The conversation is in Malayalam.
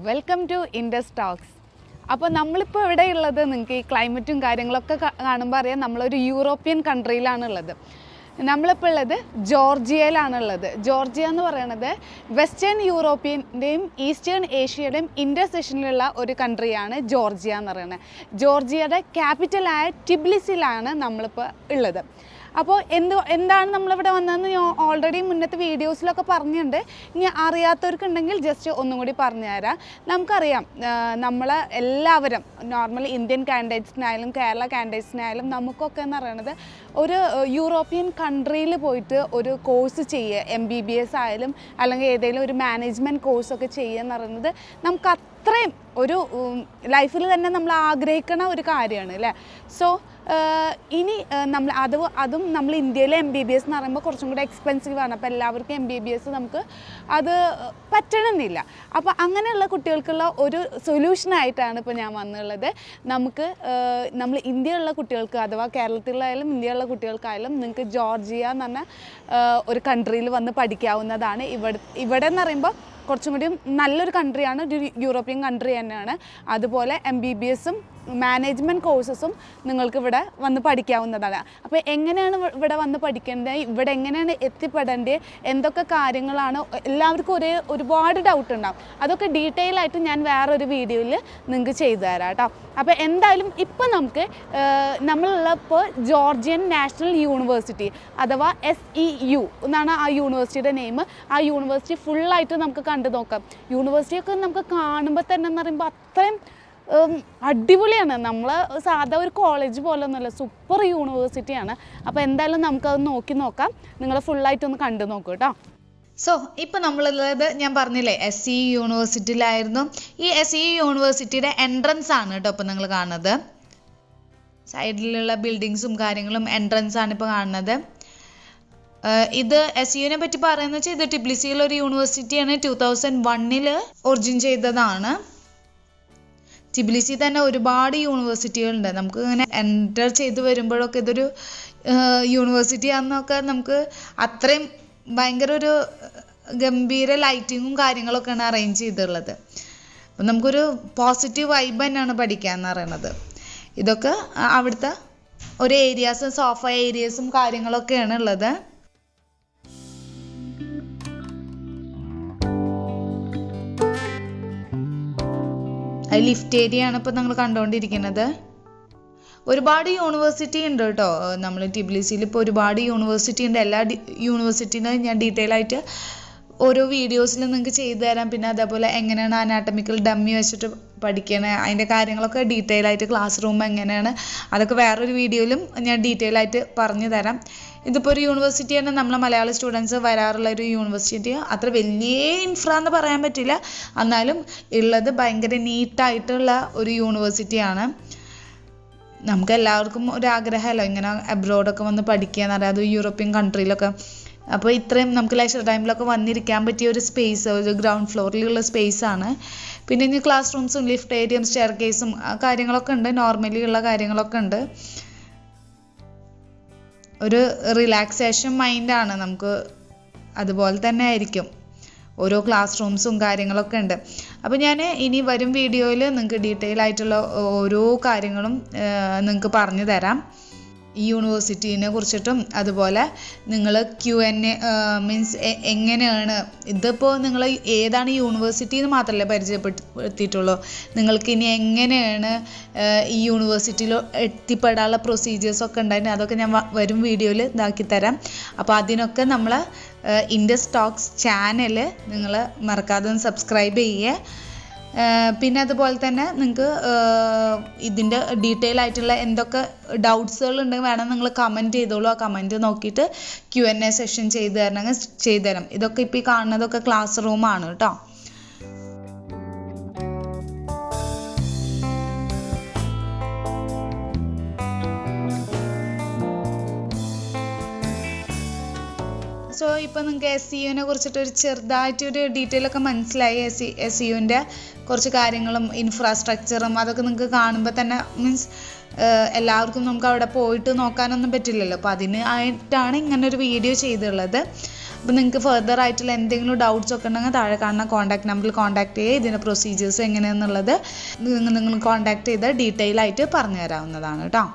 Welcome to Indus talks. അപ്പോൾ നമ്മളിപ്പോൾ ഇവിടെയുള്ളത് നിങ്ങൾക്ക് ഈ ക്ലൈമറ്റും കാര്യങ്ങളൊക്കെ കാണുമ്പോൾ അറിയാം, നമ്മളൊരു യൂറോപ്യൻ കൺട്രിയിലാണുള്ളത്. നമ്മളിപ്പോൾ ഉള്ളത് ജോർജിയയിലാണുള്ളത്. ജോർജിയ എന്ന് പറയുന്നത് വെസ്റ്റേൺ യൂറോപ്പിൻ്റെയും ഈസ്റ്റേൺ ഏഷ്യയുടെയും ഇൻ്റർസെക്ഷനിലുള്ള ഒരു കൺട്രിയാണ് ജോർജിയ എന്ന് പറയുന്നത്. ജോർജിയയുടെ ക്യാപിറ്റലായ ടിബ്ലിസിലാണ് നമ്മളിപ്പോൾ ഉള്ളത്. അപ്പോൾ എന്താണ് നമ്മളിവിടെ വന്നതെന്ന് ഞാൻ ഓൾറെഡി മുന്നത്തെ വീഡിയോസിലൊക്കെ പറഞ്ഞിട്ടുണ്ട്. ഇനി അറിയാത്തവർക്കുണ്ടെങ്കിൽ ജസ്റ്റ് ഒന്നും കൂടി പറഞ്ഞു തരാം. നമുക്കറിയാം, നമ്മൾ എല്ലാവരും നോർമലി ഇന്ത്യൻ കാൻഡിഡേറ്റ്സിനായാലും കേരള കാൻഡിഡേറ്റ്സിനായാലും നമുക്കൊക്കെ എന്ന് പറയുന്നത് ഒരു യൂറോപ്യൻ കൺട്രിയിൽ പോയിട്ട് ഒരു കോഴ്സ് ചെയ്യുക, MBBS ആയാലും അല്ലെങ്കിൽ ഏതെങ്കിലും ഒരു മാനേജ്മെൻറ്റ് കോഴ്സൊക്കെ ചെയ്യുക എന്ന് പറയുന്നത് നമുക്ക് അത്രയും ഒരു ലൈഫിൽ തന്നെ നമ്മൾ ആഗ്രഹിക്കുന്ന ഒരു കാര്യമാണ് അല്ലേ. സോ ഇനി നമ്മൾ അതും നമ്മൾ ഇന്ത്യയിലെ MBBS എന്ന് പറയുമ്പോൾ കുറച്ചും കൂടെ എക്സ്പെൻസീവാണ്. അപ്പോൾ എല്ലാവർക്കും MBBS നമുക്ക് അത് പറ്റണമെന്നില്ല. അപ്പോൾ അങ്ങനെയുള്ള കുട്ടികൾക്കുള്ള ഒരു സൊല്യൂഷനായിട്ടാണ് ഇപ്പോൾ ഞാൻ വന്നുള്ളത്. നമ്മൾ ഇന്ത്യയിലുള്ള കുട്ടികൾക്ക് അഥവാ കേരളത്തിലായാലും ഇന്ത്യയിലുള്ള കുട്ടികൾക്കായാലും നിങ്ങൾക്ക് ജോർജിയ എന്ന് പറഞ്ഞ ഒരു കൺട്രിയിൽ വന്ന് പഠിക്കാവുന്നതാണ്. ഇവിടെ എന്ന് പറയുമ്പോൾ കുറച്ചും കൂടി നല്ലൊരു കൺട്രിയാണ്, ഒരു യൂറോപ്യൻ കൺട്രി തന്നെയാണ്. അതുപോലെ MBBSഉം മാനേജ്മെൻറ്റ് കോഴ്സസും നിങ്ങൾക്ക് ഇവിടെ വന്ന് പഠിക്കാവുന്നതാണ്. അപ്പോൾ എങ്ങനെയാണ് ഇവിടെ വന്ന് പഠിക്കേണ്ടത്, ഇവിടെ എങ്ങനെയാണ് എത്തിപ്പെടേണ്ടത്, എന്തൊക്കെ കാര്യങ്ങളാണ്, എല്ലാവർക്കും ഒരുപാട് ഡൗട്ട് ഉണ്ടാവും. അതൊക്കെ ഡീറ്റെയിൽ ആയിട്ട് ഞാൻ വേറൊരു വീഡിയോയിൽ നിങ്ങൾക്ക് ചെയ്തു തരാം കേട്ടോ. അപ്പോൾ എന്തായാലും ഇപ്പം നമുക്ക് നമ്മളുള്ളപ്പോൾ ജോർജിയൻ നാഷണൽ യൂണിവേഴ്സിറ്റി അഥവാ SEU എന്നാണ് ആ യൂണിവേഴ്സിറ്റിയുടെ നെയിം. ആ യൂണിവേഴ്സിറ്റി ഫുള്ളായിട്ട് നമുക്ക് കണ്ടു നോക്കാം. യൂണിവേഴ്സിറ്റിയൊക്കെ നമുക്ക് കാണുമ്പോൾ തന്നെ എന്ന് പറയുമ്പോൾ അത്രയും അടിപൊളിയാണ്. നമ്മൾ സാധാ ഒരു കോളേജ് പോലെ ഒന്നുമല്ല, സൂപ്പർ യൂണിവേഴ്സിറ്റിയാണ്. അപ്പോൾ എന്തായാലും നമുക്കത് നോക്കാം. നിങ്ങൾ ഫുള്ളായിട്ടൊന്ന് കണ്ടു നോക്കൂ കേട്ടോ. സോ ഇപ്പം നമ്മളുള്ളത് ഞാൻ പറഞ്ഞില്ലേ SEU യൂണിവേഴ്സിറ്റിയിലായിരുന്നു. ഈ SEU യൂണിവേഴ്സിറ്റിയുടെ എൻട്രൻസ് ആണ് കേട്ടോ ഇപ്പം നിങ്ങൾ കാണുന്നത്. സൈഡിലുള്ള ബിൽഡിങ്സും കാര്യങ്ങളും എൻട്രൻസ് ആണ് ഇപ്പോൾ കാണുന്നത്. ഇത് SEUവിനെ പറ്റി പറയുന്നത് വെച്ചാൽ ഇത് ടിബ്ലിസിയിലൊരു യൂണിവേഴ്സിറ്റിയാണ്. 2001 ഒറിജിൻ ചെയ്തതാണ്. ടിബ്ലിസി തന്നെ ഒരുപാട് യൂണിവേഴ്സിറ്റികളുണ്ട്. നമുക്ക് ഇങ്ങനെ എൻ്റർ ചെയ്ത് വരുമ്പോഴൊക്കെ ഇതൊരു യൂണിവേഴ്സിറ്റി ആണെന്നൊക്കെ നമുക്ക് അത്രയും ഭയങ്കര ഒരു ഗംഭീര ലൈറ്റിങ്ങും കാര്യങ്ങളൊക്കെയാണ് അറേഞ്ച് ചെയ്തിട്ടുള്ളത്. അപ്പം നമുക്കൊരു പോസിറ്റീവ് വൈബ് തന്നെയാണ് പഠിക്കാമെന്ന് പറയുന്നത്. ഇതൊക്കെ അവിടുത്തെ ഒരു ഏരിയാസും സോഫ ഏരിയസും കാര്യങ്ങളൊക്കെയാണ് ഉള്ളത്. അത് ലിഫ്റ്റ് ഏരിയ ആണ് ഇപ്പോൾ നിങ്ങൾ കണ്ടുകൊണ്ടിരിക്കുന്നത്. ഒരുപാട് യൂണിവേഴ്സിറ്റി ഉണ്ട് കേട്ടോ. നമ്മൾ ടിബ്ലിസിയിൽ ഇപ്പോൾ ഒരുപാട് യൂണിവേഴ്സിറ്റി ഉണ്ട്. എല്ലാ യൂണിവേഴ്സിറ്റിനും ഞാൻ ഡീറ്റെയിൽ ആയിട്ട് ഓരോ വീഡിയോസിൽ നിങ്ങൾക്ക് ചെയ്തു തരാം. പിന്നെ അതേപോലെ എങ്ങനെയാണ് അനാട്ടമിക്കൽ ഡമ്മി വെച്ചിട്ട് പഠിക്കണേ, അതിൻ്റെ കാര്യങ്ങളൊക്കെ ഡീറ്റെയിൽ ആയിട്ട് ക്ലാസ് റൂം എങ്ങനെയാണ് അതൊക്കെ വേറൊരു വീഡിയോയിലും ഞാൻ ഡീറ്റെയിൽ ആയിട്ട് പറഞ്ഞു തരാം. ഇതിപ്പോൾ ഒരു യൂണിവേഴ്സിറ്റി തന്നെ നമ്മളെ മലയാളി സ്റ്റുഡൻസ് വരാറുള്ള ഒരു യൂണിവേഴ്സിറ്റി. അത്ര വലിയ ഇൻഫ്ര എന്ന് പറയാൻ പറ്റില്ല, എന്നാലും ഉള്ളത് ഭയങ്കര നീറ്റായിട്ടുള്ള ഒരു യൂണിവേഴ്സിറ്റിയാണ്. നമുക്ക് എല്ലാവർക്കും ഒരു ആഗ്രഹമല്ലോ ഇങ്ങനെ അബ്രോഡൊക്കെ വന്ന് പഠിക്കുക എന്ന് പറയാം, അത് യൂറോപ്യൻ കൺട്രിയിലൊക്കെ. അപ്പോൾ ഇത്രയും നമുക്ക് ലെഷർ ടൈമിലൊക്കെ വന്നിരിക്കാൻ പറ്റിയ ഒരു സ്പേസ്, ഒരു ഗ്രൗണ്ട് ഫ്ലോറിലുള്ള സ്പേസാണ്. പിന്നെ ഇനി ക്ലാസ് റൂംസും ലിഫ്റ്റ് ഏരിയയും സ്റ്റെയർ കേസും കാര്യങ്ങളൊക്കെ ഉണ്ട്, നോർമലി ഉള്ള കാര്യങ്ങളൊക്കെ ഉണ്ട്. ഒരു റിലാക്സേഷൻ മൈൻഡാണ് നമുക്ക്, അതുപോലെ തന്നെ ആയിരിക്കും ഓരോ ക്ലാസ് റൂംസും കാര്യങ്ങളൊക്കെ ഉണ്ട്. അപ്പോൾ ഞാൻ ഇനി വരും വീഡിയോയിൽ നിങ്ങൾക്ക് ഡീറ്റെയിൽ ആയിട്ടുള്ള ഓരോ കാര്യങ്ങളും നിങ്ങൾക്ക് പറഞ്ഞു തരാം ഈ യൂണിവേഴ്സിറ്റീനെ കുറിച്ചിട്ടും. അതുപോലെ നിങ്ങൾ Q&A മീൻസ് എങ്ങനെയാണ് ഇതിപ്പോൾ നിങ്ങൾ ഏതാണ് യൂണിവേഴ്സിറ്റി എന്ന് മാത്രമല്ല പരിചയപ്പെടുത്തിയിട്ടുള്ളൂ, നിങ്ങൾക്ക് ഇനി എങ്ങനെയാണ് ഈ യൂണിവേഴ്സിറ്റിയിൽ എത്തിപ്പെടാനുള്ള പ്രൊസീജിയേഴ്സൊക്കെ ഉണ്ടായിരുന്നു, അതൊക്കെ ഞാൻ വരും വീഡിയോയിൽ ഇതാക്കി തരാം. അപ്പോൾ അതിനൊക്കെ നമ്മൾ ഇൻഡസ് ടോക്സ് ചാനൽ നിങ്ങൾ മറക്കാതെ ഒന്ന് സബ്സ്ക്രൈബ് ചെയ്യുക. പിന്നെ അതുപോലെ തന്നെ നിങ്ങൾക്ക് ഇതിൻ്റെ ഡീറ്റെയിൽ ആയിട്ടുള്ള എന്തൊക്കെ ഡൗട്ട്സുകൾ ഉണ്ടെങ്കിൽ വേണം നിങ്ങൾ കമൻറ്റ് ചെയ്തോളൂ. ആ കമൻറ്റ് നോക്കിയിട്ട് Q&A സെഷൻ ചെയ്ത് തരാം. ഇതൊക്കെ ഇപ്പോൾ ഈ കാണുന്നതൊക്കെ ക്ലാസ് റൂമാണ് കേട്ടോ. സോ ഇപ്പോൾ നിങ്ങൾക്ക് SEUവിനെ കുറിച്ചിട്ട് ഒരു ചെറുതായിട്ടൊരു ഡീറ്റെയിൽ ഒക്കെ മനസ്സിലായി. SEUവിൻ്റെ കുറച്ച് കാര്യങ്ങളും ഇൻഫ്രാസ്ട്രക്ചറും അതൊക്കെ നിങ്ങൾക്ക് കാണുമ്പോൾ തന്നെ മീൻസ് എല്ലാവർക്കും നമുക്ക് അവിടെ പോയിട്ട് നോക്കാനൊന്നും പറ്റില്ലല്ലോ. അപ്പോൾ അതിനായിട്ടാണ് ഇങ്ങനൊരു വീഡിയോ ചെയ്തിട്ടുള്ളത്. അപ്പോൾ നിങ്ങൾക്ക് ഫർദർ ആയിട്ടുള്ള എന്തെങ്കിലും ഡൗട്ട്സ് ഒക്കെ ഉണ്ടെങ്കിൽ താഴെ കാണുന്ന കോൺടാക്ട് നമ്പറിൽ കോൺടാക്ട് ചെയ്യുക. ഇതിൻ്റെ പ്രൊസീജിയേഴ്സ് എങ്ങനെയാണെന്നുള്ളത് നിങ്ങൾ കോൺടാക്ട് ചെയ്ത് ഡീറ്റെയിൽ ആയിട്ട് പറഞ്ഞു തരാവുന്നതാണ് കേട്ടോ.